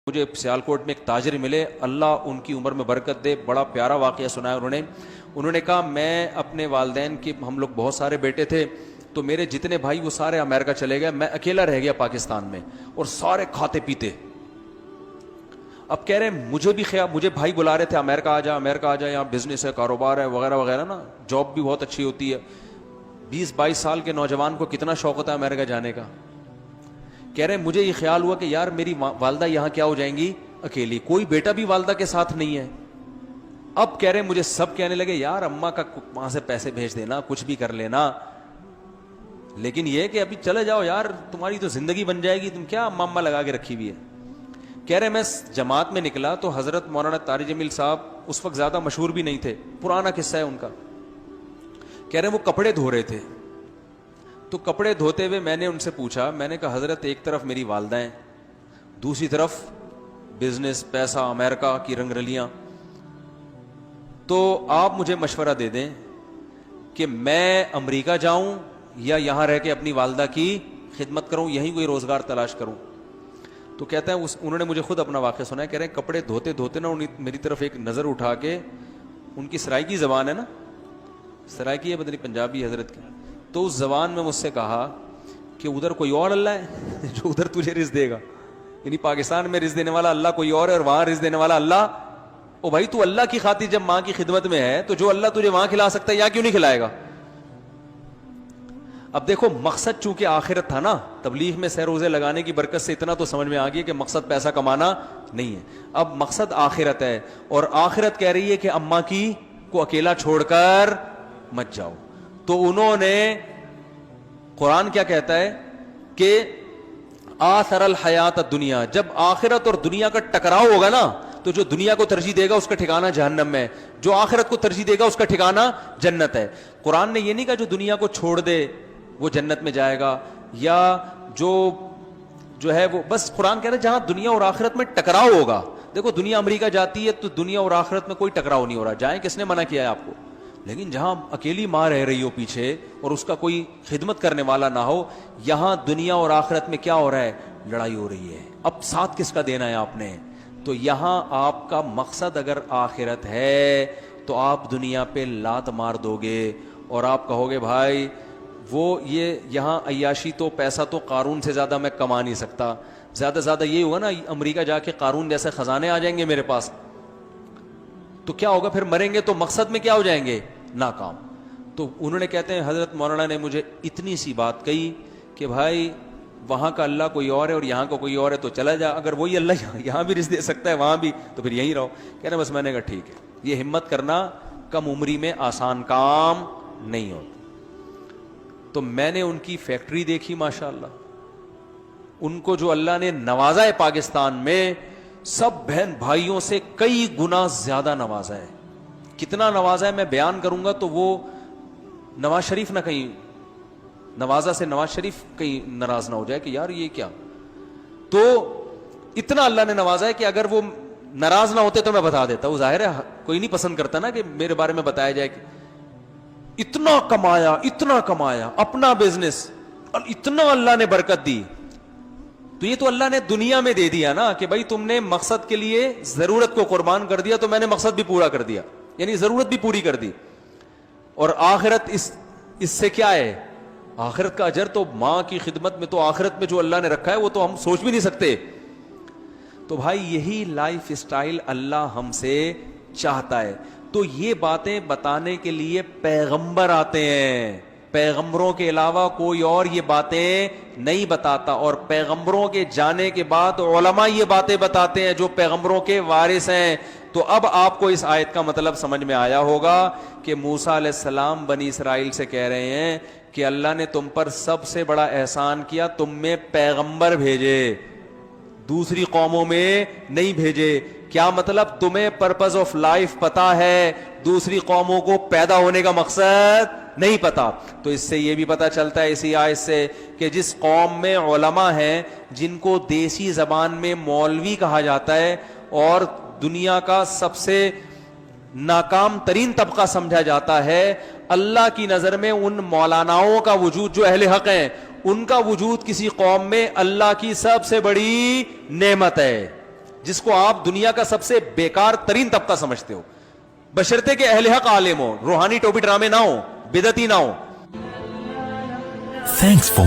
مجھے سیالکوٹ میں ایک تاجر ملے، اللہ ان کی عمر میں برکت دے، بڑا پیارا واقعہ سنایا انہوں نے کہا میں اپنے والدین کے، ہم لوگ بہت سارے بیٹے تھے تو میرے جتنے بھائی وہ سارے امریکہ چلے گئے، میں اکیلا رہ گیا پاکستان میں اور سارے کھاتے پیتے۔ اب کہہ رہے ہیں مجھے بھی خیال، مجھے بھائی بلا رہے تھے امریکہ آ جا، امریکہ آ جا، یہاں بزنس ہے، کاروبار ہے وغیرہ وغیرہ نا، جاب بھی بہت اچھی ہوتی ہے۔ 20-22 سال کے نوجوان کو کتنا شوق ہوتا ہے امریکہ جانے کا۔ کہہ رہے ہیں مجھے یہ خیال ہوا کہ یار میری والدہ یہاں کیا ہو جائیں گی، اکیلی، کوئی بیٹا بھی والدہ کے ساتھ نہیں ہے۔ اب کہہ رہے ہیں مجھے سب کہنے لگے یار اماں کا وہاں سے پیسے بھیج دینا، کچھ بھی کر لینا، لیکن یہ کہ ابھی چلے جاؤ یار، تمہاری تو زندگی بن جائے گی، تم کیا اماں لگا کے رکھی ہوئی ہے۔ کہہ رہے میں جماعت میں نکلا تو حضرت مولانا طارق جمیل صاحب اس وقت زیادہ مشہور بھی نہیں تھے، پرانا قصہ ہے ان کا۔ کہہ رہے وہ کپڑے دھو رہے تھے، تو کپڑے دھوتے ہوئے میں نے ان سے پوچھا، میں نے کہا حضرت ایک طرف میری والدہ ہیں، دوسری طرف بزنس، پیسہ، امریکہ کی رنگ رلیاں، تو آپ مجھے مشورہ دے دیں کہ میں امریکہ جاؤں یا یہاں رہ کے اپنی والدہ کی خدمت کروں، یہیں کوئی روزگار تلاش کروں۔ تو کہتا ہے انہوں نے مجھے خود اپنا واقعہ سنا ہے، کہہ رہے ہیں کپڑے دھوتے دھوتے نا میری طرف ایک نظر اٹھا کے، ان کی سرائیکی زبان ہے نا، سرائیکی ہے بدنی پنجابی حضرت کی، تو اس زبان میں مجھ سے کہا کہ ادھر کوئی اور اللہ ہے جو ادھر تجھے رزق دے گا، یعنی پاکستان میں رزق دینے والا اللہ کوئی اور ہے اور وہاں رزق دینے والا اللہ۔ او بھائی تو اللہ کی خاطر جب ماں کی خدمت میں ہے تو جو اللہ تجھے وہاں کھلا سکتا ہے یہاں کیوں نہیں کھلائے گا۔ اب دیکھو مقصد چونکہ آخرت تھا نا، تبلیغ میں سہ روزے لگانے کی برکت سے اتنا تو سمجھ میں آ گیا کہ مقصد پیسہ کمانا نہیں ہے، اب مقصد آخرت ہے، اور آخرت کہہ رہی ہے کہ اماں کی کو اکیلا چھوڑ کر مت جاؤ۔ تو انہوں نے، قرآن کیا کہتا ہے کہ آثر الحیات الدنیا، جب آخرت اور دنیا کا ٹکراؤ ہوگا نا تو جو دنیا کو ترجیح دے گا اس کا ٹھکانہ جہنم میں، جو آخرت کو ترجیح دے گا اس کا ٹھکانہ جنت ہے۔ قرآن نے یہ نہیں کہا جو دنیا کو چھوڑ دے وہ جنت میں جائے گا، یا جو ہے وہ، بس قرآن کہہ رہا ہے جہاں دنیا اور آخرت میں ٹکراؤ ہوگا۔ دیکھو دنیا امریکہ جاتی ہے تو دنیا اور آخرت میں کوئی ٹکراؤ نہیں ہو رہا، جائیں، کس نے منع کیا ہے آپ کو، لیکن جہاں اکیلی ماں رہ رہی ہو پیچھے اور اس کا کوئی خدمت کرنے والا نہ ہو، یہاں دنیا اور آخرت میں کیا ہو رہا ہے، لڑائی ہو رہی ہے۔ اب ساتھ کس کا دینا ہے آپ نے؟ تو یہاں آپ کا مقصد اگر آخرت ہے تو آپ دنیا پہ لات مار دو گے اور آپ کہو گے بھائی وہ یہ یہاں عیاشی تو، پیسہ تو قارون سے زیادہ میں کما نہیں سکتا، زیادہ سے زیادہ یہ ہوگا نا امریکہ جا کے قارون جیسے خزانے آ جائیں گے میرے پاس، تو کیا ہوگا پھر، مریں گے تو مقصد میں کیا ہو جائیں گے، ناکام۔ تو انہوں نے، کہتے ہیں حضرت مولانا نے مجھے اتنی سی بات کہی کہ بھائی وہاں کا اللہ کوئی اور ہے اور یہاں کا کوئی اور ہے، تو چلا جا، اگر وہی اللہ یہاں بھی رزق دے سکتا ہے وہاں بھی تو پھر یہیں رہو۔ کہہ رہے بس میں نے کہا ٹھیک ہے، یہ ہمت کرنا کم عمری میں آسان کام نہیں ہوتا۔ تو میں نے ان کی فیکٹری دیکھی، ماشاءاللہ، ان کو جو اللہ نے نوازا ہے پاکستان میں، سب بہن بھائیوں سے کئی گنا زیادہ نوازا ہے۔ کتنا نوازا ہے میں بیان کروں گا تو وہ نواز شریف نہ کہیں، نوازا سے نواز شریف کہیں ناراض نہ ہو جائے کہ یار یہ کیا، تو اتنا اللہ نے نوازا ہے کہ اگر وہ ناراض نہ ہوتے تو میں بتا دیتا، وہ ظاہر ہے کوئی نہیں پسند کرتا نا کہ میرے بارے میں بتایا جائے کہ اتنا کمایا اپنا بزنس، اور اتنا اللہ نے برکت دی، تو یہ تو اللہ نے دنیا میں دے دیا نا کہ بھائی تم نے مقصد کے لیے ضرورت کو قربان کر دیا تو میں نے مقصد بھی پورا کر دیا، یعنی ضرورت بھی پوری کر دی۔ اور آخرت اس سے کیا ہے، آخرت کا اجر تو ماں کی خدمت میں، تو آخرت میں جو اللہ نے رکھا ہے وہ تو ہم سوچ بھی نہیں سکتے۔ تو بھائی یہی لائف اسٹائل اللہ ہم سے چاہتا ہے، تو یہ باتیں بتانے کے لیے پیغمبر آتے ہیں، پیغمبروں کے علاوہ کوئی اور یہ باتیں نہیں بتاتا، اور پیغمبروں کے جانے کے بعد علماء یہ باتیں بتاتے ہیں جو پیغمبروں کے وارث ہیں۔ تو اب آپ کو اس آیت کا مطلب سمجھ میں آیا ہوگا کہ موسیٰ علیہ السلام بنی اسرائیل سے کہہ رہے ہیں کہ اللہ نے تم پر سب سے بڑا احسان کیا، تم میں پیغمبر بھیجے، دوسری قوموں میں نہیں بھیجے۔ کیا مطلب، تمہیں پرپز آف لائف پتا ہے، دوسری قوموں کو پیدا ہونے کا مقصد نہیں پتا۔ تو اس سے یہ بھی پتا چلتا ہے اسی آیت سے کہ جس قوم میں علماء ہیں جن کو دیسی زبان میں مولوی کہا جاتا ہے اور دنیا کا سب سے ناکام ترین طبقہ سمجھا جاتا ہے، اللہ کی نظر میں ان مولاناؤں کا وجود جو اہل حق ہیں ان کا وجود کسی قوم میں اللہ کی سب سے بڑی نعمت ہے۔ جس کو آپ دنیا کا سب سے بیکار ترین طبقہ سمجھتے ہو, بشرطے کہ اہل حق عالم ہو, روحانی ٹوپی ڈرامے نہ ہو, بدعتی نہ ہو. Thanks for